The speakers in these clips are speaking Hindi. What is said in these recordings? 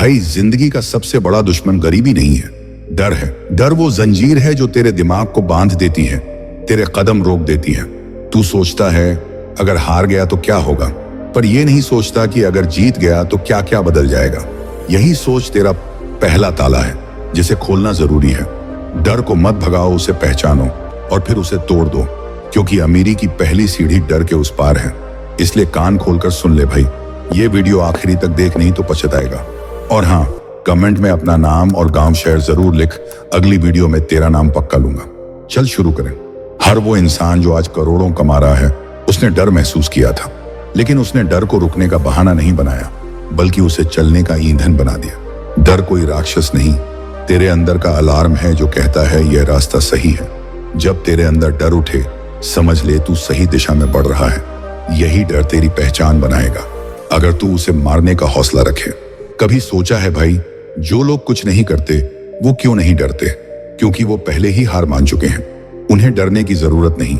भाई जिंदगी का सबसे बड़ा दुश्मन गरीबी नहीं है, डर है। डर वो जंजीर है जो तेरे दिमाग को बांध देती है, तेरे कदम रोक देती है। तू सोचता है अगर हार गया तो क्या होगा, पर यह नहीं सोचता कि अगर जीत गया तो क्या क्या बदल जाएगा। यही सोच तेरा पहला ताला है जिसे खोलना जरूरी है। डर को मत भगाओ, उसे पहचानो और फिर उसे तोड़ दो, क्योंकि अमीरी की पहली सीढ़ी डर के उस पार है। इसलिए कान खोलकर सुन ले भाई, ये वीडियो आखिरी तक देख, नहीं तो पछताएगा। और हाँ, कमेंट में अपना नाम और गांव शहर जरूर लिख, अगली वीडियो में तेरा नाम पक्का लूंगा। चल शुरू करें। हर वो इंसान जो आज करोड़ों कमा रहा है, उसने डर महसूस किया था, लेकिन उसने डर को रुकने का बहाना नहीं बनाया, बल्कि उसे चलने का ईंधन बना दिया। डर कोई राक्षस नहीं, तेरे अंदर का अलार्म है जो कहता है यह रास्ता सही है। जब तेरे अंदर डर उठे, समझ ले तू सही दिशा में बढ़ रहा है। यही डर तेरी पहचान बनाएगा, अगर तू उसे मारने का हौसला रखे। कभी सोचा है भाई, जो लोग कुछ नहीं करते वो क्यों नहीं डरते? क्योंकि वो पहले ही हार मान चुके हैं। उन्हें डरने की जरूरत नहीं,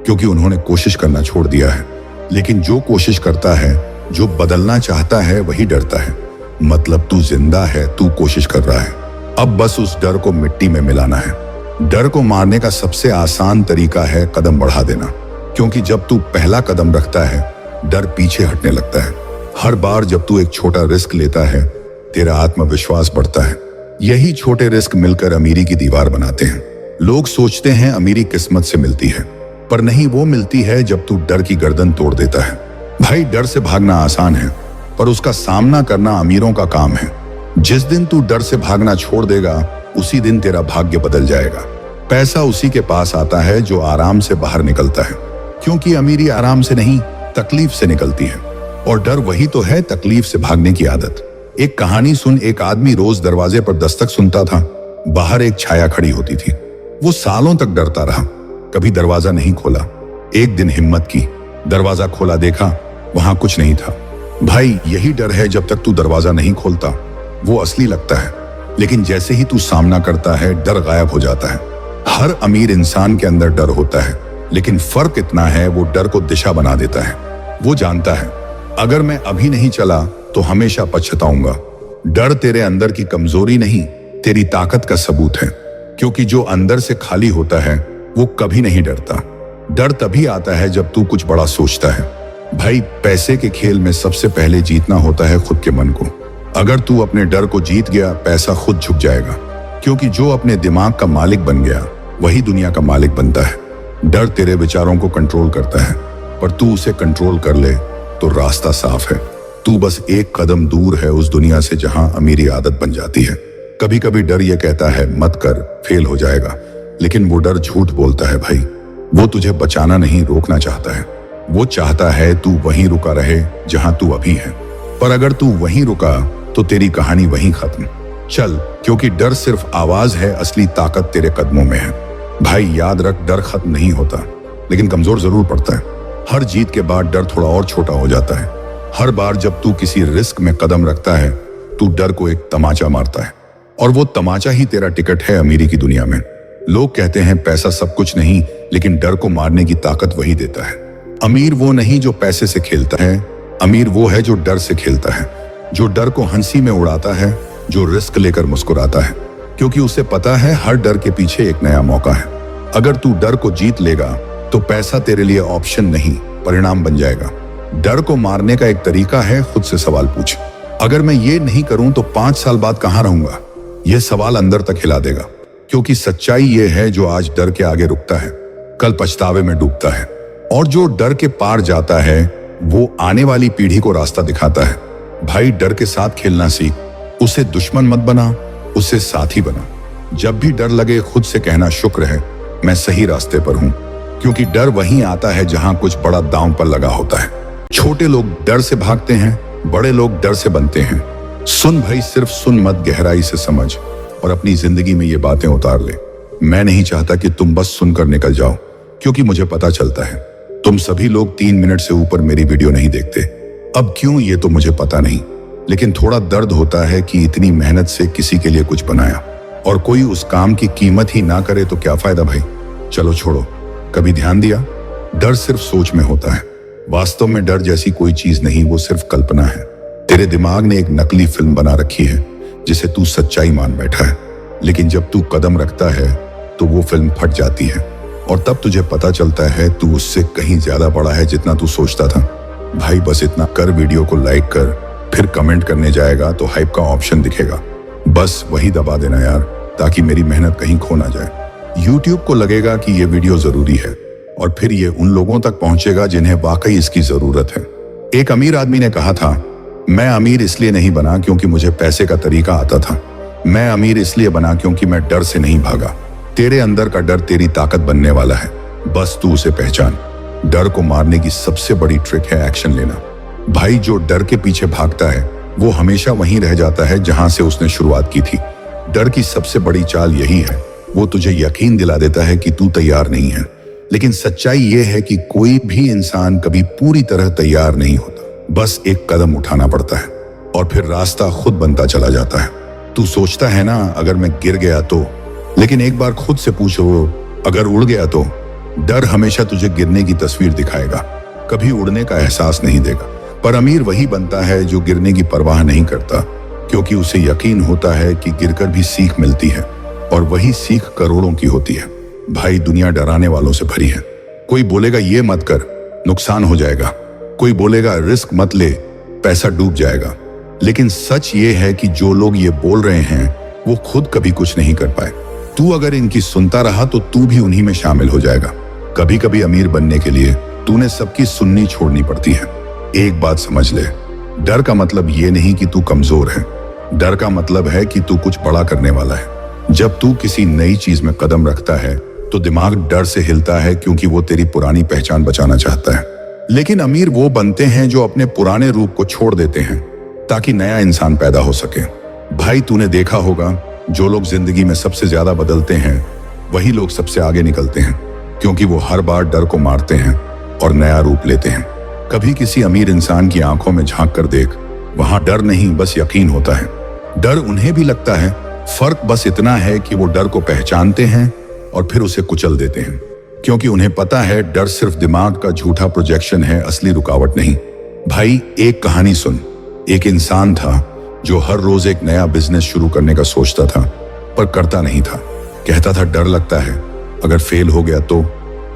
क्योंकि उन्होंने कोशिश करना छोड़ दिया है। लेकिन जो कोशिश करता है, जो बदलना चाहता है, वही डरता है। मतलब तू जिंदा है, तू कोशिश कर रहा है। अब बस उस डर को मिट्टी में मिलाना है। डर को मारने का सबसे आसान तरीका है कदम बढ़ा देना, क्योंकि जब तू पहला कदम रखता है, डर पीछे हटने लगता है। हर बार जब तू एक छोटा रिस्क लेता है, तेरा आत्मविश्वास बढ़ता है। यही छोटे रिस्क मिलकर अमीरी की दीवार बनाते हैं। लोग सोचते हैं अमीरी किस्मत से मिलती है, पर नहीं, वो मिलती है जब तू डर की गर्दन तोड़ देता है। भाई, डर से भागना आसान है, पर उसका सामना करना अमीरों का काम है। जिस दिन तू डर से भागना छोड़ देगा, उसी दिन तेरा भाग्य बदल जाएगा। पैसा उसी के पास आता है जो आराम से बाहर निकलता है, क्योंकि अमीरी आराम से नहीं, तकलीफ से निकलती है। और डर वही तो है तकलीफ से भागने की आदत। एक कहानी सुन। एक आदमी रोज दरवाजे पर दस्तक सुनता था। बाहर एक छाया खड़ी होती थी। वो सालों तक डरता रहा, कभी दरवाजा नहीं खोला। एक दिन हिम्मत की, दरवाजा खोला, देखा वहां कुछ नहीं था। भाई, यही डर है, जब तक तू दरवाजा नहीं खोलता वो असली लगता है, लेकिन जैसे ही तू सामना करता है, डर गायब हो जाता है। हर अमीर इंसान के अंदर डर होता है, लेकिन फर्क इतना है, वो डर को दिशा बना देता है। वो जानता है अगर मैं अभी नहीं चला तो हमेशा पछताऊंगा। डर तेरे अंदर की कमजोरी नहीं, तेरी ताकत का सबूत है, क्योंकि जो अंदर से खाली होता है वो कभी नहीं डरता। डर तभी आता है जब तू कुछ बड़ा सोचता है। भाई, पैसे के खेल में सबसे पहले जीतना होता है खुद के मन को। अगर तू अपने डर को जीत गया, पैसा खुद झुक जाएगा, क्योंकि जो अपने दिमाग का मालिक बन गया, वही दुनिया का मालिक बनता है। डर तेरे विचारों को कंट्रोल करता है, पर तू उसे कंट्रोल कर ले तो रास्ता साफ है। तू बस एक कदम दूर है उस दुनिया से जहां अमीरी आदत बन जाती है। कभी कभी डर ये कहता है मत कर, फेल हो जाएगा, लेकिन वो डर झूठ बोलता है भाई। वो तुझे बचाना नहीं, रोकना चाहता है। वो चाहता है तू वहीं रुका रहे जहां तू अभी है, पर अगर तू वहीं रुका तो तेरी कहानी वहीं खत्म। चल, क्योंकि डर सिर्फ आवाज है, असली ताकत तेरे कदमों में है। भाई, याद रख, डर खत्म नहीं होता, लेकिन कमजोर जरूर पड़ता है। हर जीत के बाद डर थोड़ा और छोटा हो जाता है। हर बार जब तू किसी रिस्क में कदम रखता है, तू डर को एक तमाचा मारता है, और वो तमाचा ही तेरा टिकट है अमीरी की दुनिया में। लोग कहते हैं पैसा सब कुछ नहीं, लेकिन डर को मारने की ताकत वही देता है। अमीर वो नहीं जो पैसे से खेलता है, अमीर वो है जो डर से खेलता है, जो डर को हंसी में उड़ाता है, जो रिस्क लेकर मुस्कुराता है, क्योंकि उसे पता है हर डर के पीछे एक नया मौका है। अगर तू डर को जीत लेगा तो पैसा तेरे लिए ऑप्शन नहीं, परिणाम बन जाएगा। डर को मारने का एक तरीका है, खुद से सवाल पूछ, अगर मैं ये नहीं करूं तो 5 साल बाद कहां रहूंगा? यह सवाल अंदर तक हिला देगा, क्योंकि सच्चाई ये है, जो आज डर के आगे रुकता है, कल पछतावे में डूबता है, और जो डर के पार जाता है, वो आने वाली पीढ़ी को रास्ता दिखाता है। भाई, डर के साथ खेलना सीख, उसे दुश्मन मत बना, उसे साथी बना। जब भी डर लगे, खुद से कहना शुक्र है, मैं सही रास्ते पर हूं, क्योंकि डर वहीं आता है जहां कुछ बड़ा दांव पर लगा होता है। छोटे लोग डर से भागते हैं, बड़े लोग डर से बनते हैं। सुन भाई, सिर्फ सुन, मत गहराई से समझ, और अपनी जिंदगी में ये बातें उतार ले। मैं नहीं चाहता कि तुम बस सुनकर निकल जाओ, क्योंकि मुझे पता चलता है तुम सभी लोग 3 मिनट से ऊपर मेरी वीडियो नहीं देखते। अब क्यों, ये तो मुझे पता नहीं, लेकिन थोड़ा दर्द होता है कि इतनी मेहनत से किसी के लिए कुछ बनाया, और कोई उस काम की कीमत ही ना करे तो क्या फायदा भाई। चलो छोड़ो। कभी ध्यान दिया, डर सिर्फ सोच में होता है, वास्तव में डर जैसी कोई चीज नहीं, वो सिर्फ कल्पना है। तेरे दिमाग ने एक नकली फिल्म बना रखी है जिसे तू सच्चाई मान बैठा है, लेकिन जब तू कदम रखता है तो वो फिल्म फट जाती है और तब तुझे पता चलता है तू उससे कहीं ज्यादा बड़ा है जितना तू सोचता था। भाई बस इतना कर, वीडियो को लाइक कर, फिर कमेंट करने जाएगा तो हाइप का ऑप्शन दिखेगा, बस वही दबा देना यार, ताकि मेरी मेहनत कहीं खो ना जाए। यूट्यूब को लगेगा कि ये वीडियो जरूरी है और फिर ये उन लोगों तक पहुंचेगा जिन्हें वाकई इसकी जरूरत है। एक अमीर आदमी ने कहा था, मैं अमीर इसलिए नहीं बना क्योंकि मुझे पैसे का तरीका आता था, मैं अमीर इसलिए बना क्योंकि मैं डर से नहीं भागा। तेरे अंदर का डर तेरी ताकत बनने वाला है, बस तू उसे पहचान। डर को मारने की सबसे बड़ी ट्रिक है एक्शन लेना। भाई जो डर के पीछे भागता है वो हमेशा वहीं रह जाता है जहां से उसने शुरुआत की थी। डर की सबसे बड़ी चाल यही है, वो तुझे यकीन दिला देता है कि तू तैयार नहीं है, लेकिन सच्चाई ये है कि कोई भी इंसान कभी पूरी तरह तैयार नहीं होता। बस एक कदम उठाना पड़ता है और फिर रास्ता खुद बनता चला जाता है। तू सोचता है ना अगर मैं गिर गया तो, लेकिन एक बार खुद से पूछो अगर उड़ गया तो। डर हमेशा तुझे गिरने की तस्वीर दिखाएगा, कभी उड़ने का एहसास नहीं देगा। पर अमीर वही बनता है जो गिरने की परवाह नहीं करता, क्योंकि उसे यकीन होता है कि गिरकर भी सीख मिलती है और वही सीख करोड़ों की होती है। भाई दुनिया डराने वालों से भरी है। कोई बोलेगा ये मत कर, नुकसान हो जाएगा, कोई बोलेगा रिस्क मत ले, पैसा डूब जाएगा। लेकिन सच ये है कि जो लोग ये बोल रहे हैं वो खुद कभी कुछ नहीं कर पाए। तू अगर इनकी सुनता रहा तो तू भी उन्हीं में शामिल हो जाएगा। कभी कभी अमीर बनने के लिए तूने सबकी सुननी छोड़नी पड़ती है। एक बात समझ ले, डर का मतलब ये नहीं कि तू कमजोर है, डर का मतलब है कि तू कुछ बड़ा करने वाला है। जब तू किसी नई चीज में कदम रखता है तो दिमाग डर से हिलता है, क्योंकि वो तेरी पुरानी पहचान बचाना चाहता है। लेकिन अमीर वो बनते हैं जो अपने पुराने रूप को छोड़ देते हैं ताकि नया इंसान पैदा हो सके। भाई तूने देखा होगा, जो लोग जिंदगी में सबसे ज्यादा बदलते हैं वही लोग सबसे आगे निकलते हैं, क्योंकि वो हर बार डर को मारते हैं और नया रूप लेते हैं। कभी किसी अमीर इंसान की आंखों में झांक कर देख, वहां डर नहीं बस यकीन होता है। डर उन्हें भी लगता है, फर्क बस इतना है कि वो डर को पहचानते हैं और फिर उसे कुचल देते हैं, क्योंकि उन्हें पता है डर सिर्फ दिमाग का झूठा प्रोजेक्शन है, असली रुकावट नहीं। भाई एक कहानी सुन। एक इंसान था जो हर रोज एक नया बिजनेस शुरू करने का सोचता था, पर करता नहीं था। कहता था डर लगता है, अगर फेल हो गया तो।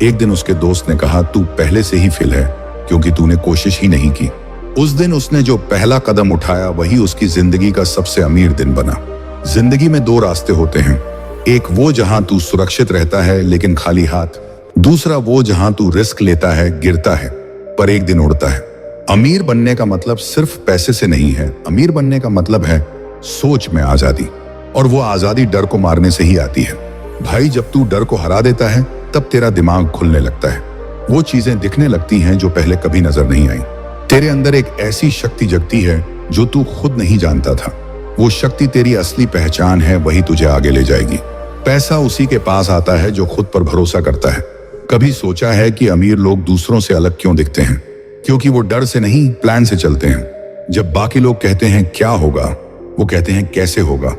एक दिन उसके दोस्त ने कहा, तू पहले से ही फेल है क्योंकि तूने कोशिश ही नहीं की। उस दिन उसने जो पहला कदम उठाया वही उसकी जिंदगी का सबसे अमीर दिन बना। जिंदगी में दो रास्ते होते हैं, एक वो जहां तू सुरक्षित रहता है लेकिन खाली हाथ, दूसरा वो जहां तू रिस्क लेता है, गिरता है पर एक दिन उड़ता है। अमीर बनने का मतलब सिर्फ पैसे से नहीं है, अमीर बनने का मतलब है सोच में आजादी, और वो आजादी डर को मारने से ही आती है। भाई जब तू डर को हरा देता है तब तेरा दिमाग खुलने लगता है, वो चीजें दिखने लगती हैं जो पहले कभी नजर नहीं आई। तेरे अंदर एक ऐसी शक्ति जगती है जो तू खुद नहीं जानता था। वो शक्ति तेरी असली पहचान है, वही तुझे आगे ले जाएगी। पैसा उसी के पास आता है जो खुद पर भरोसा करता है। कभी सोचा है कि अमीर लोग दूसरों से अलग क्यों दिखते हैं? क्योंकि वो डर से नहीं, प्लान से चलते हैं। जब बाकी लोग कहते हैं क्या होगा, वो कहते हैं कैसे होगा।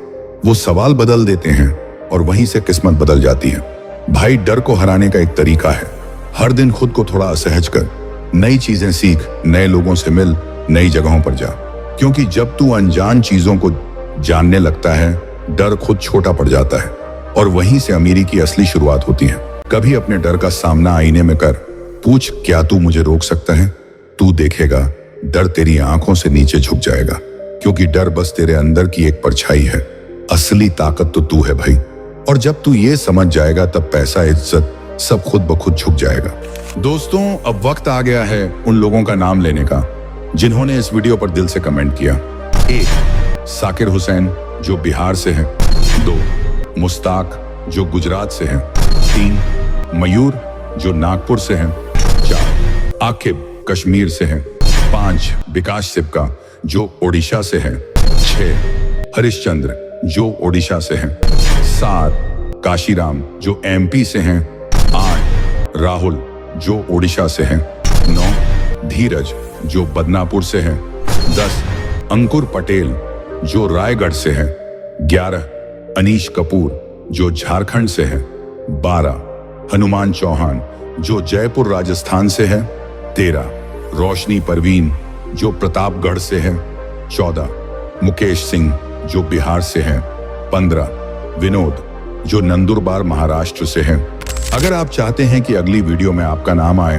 वो सवाल बदल देते हैं और वहीं से किस्मत बदल जाती है। भाई डर को हराने का एक तरीका है, हर दिन खुद को थोड़ा असहज कर, नई चीजें सीख, नए लोगों से मिल, नई जगहों पर जा। क्योंकि जब तू अनजान चीजों को जानने लगता है, डर खुद छोटा पड़ जाता है और वहीं से अमीरी की असली शुरुआत होती है। कभी अपने डर का सामना आईने में कर, पूछ क्या तू मुझे रोक सकता है? तू देखेगा डर तेरी आंखों से नीचे झुक जाएगा, क्योंकि डर बस तेरे अंदर की एक परछाई है, असली ताकत तो तू है भाई। और जब तू ये समझ जाएगा तब पैसा, इज्जत सब खुद ब खुद झुक जाएगा। दोस्तों अब वक्त आ गया है उन लोगों का नाम लेने का जिन्होंने इस वीडियो पर दिल से कमेंट किया। 1. साकिर हुसैन जो बिहार से हैं। 2. मुस्ताक जो गुजरात से हैं। 3. मयूर जो नागपुर से हैं। 4. आकिब कश्मीर से हैं। 5. विकास सिपका जो ओडिशा से हैं। 6. हरिश्चंद्र जो ओडिशा से हैं। 7. काशीराम जो एमपी से हैं। 8. राहुल जो ओडिशा से हैं। 9. धीरज जो बदनापुर से हैं। 10. अंकुर पटेल जो रायगढ़ से हैं। 11. अनीश कपूर जो झारखंड से हैं। 12. हनुमान चौहान जो जयपुर राजस्थान से है। 13. रोशनी परवीन जो प्रतापगढ़ से है। 14 मुकेश सिंह जो बिहार से हैं। 15 विनोद जो नंदुरबार महाराष्ट्र से हैं। अगर आप चाहते हैं कि अगली वीडियो में आपका नाम आए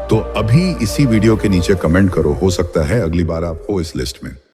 तो अभी इसी वीडियो के नीचे कमेंट करो, हो सकता है अगली बार आप हो इस लिस्ट में।